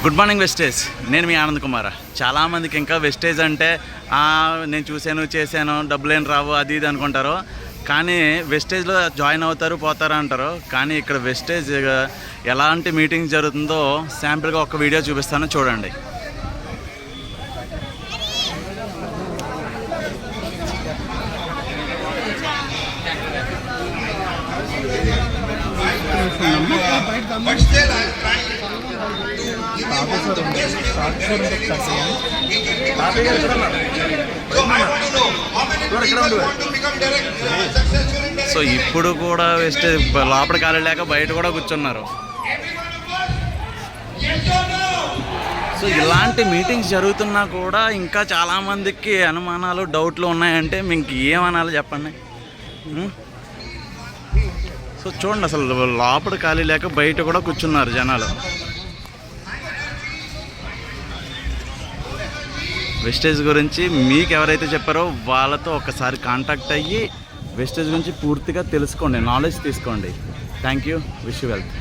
Good morning wastage. నేను మీ ఆనంద్ కుమార్. చాలామందికి ఇంకా వెస్టేజ్ అంటే నేను చూశాను చేశాను డబ్బులు ఏం రావు అది ఇది అనుకుంటారు. కానీ వెస్టేజ్లో జాయిన్ అవుతారు పోతారు అంటారు. కానీ ఇక్కడ వెస్టేజ్ ఎలాంటి మీటింగ్ జరుగుతుందో శాంపిల్గా ఒక వీడియో చూపిస్తాను, చూడండి. సో ఇప్పుడు కూడా వెస్టేజ్ లోపల ఖాళీ లేక బయట కూడా కూర్చున్నారు. సో ఇలాంటి మీటింగ్స్ జరుగుతున్నా కూడా ఇంకా చాలామందికి అనుమానాలు డౌట్లు ఉన్నాయంటే మీకు ఏమనాలి చెప్పండి. సో చూడండి, అసలు లోపల ఖాళీ లేక బయట కూడా కూర్చున్నారు జనాలు. వెస్టేజ్ గురించి మీకు ఎవరైతే చెప్పారో వాళ్ళతో ఒకసారి కాంటాక్ట్ అయ్యి వెస్టేజ్ గురించి పూర్తిగా తెలుసుకోండి, నాలెడ్జ్ తీసుకోండి. Thank you. Wish you wealth.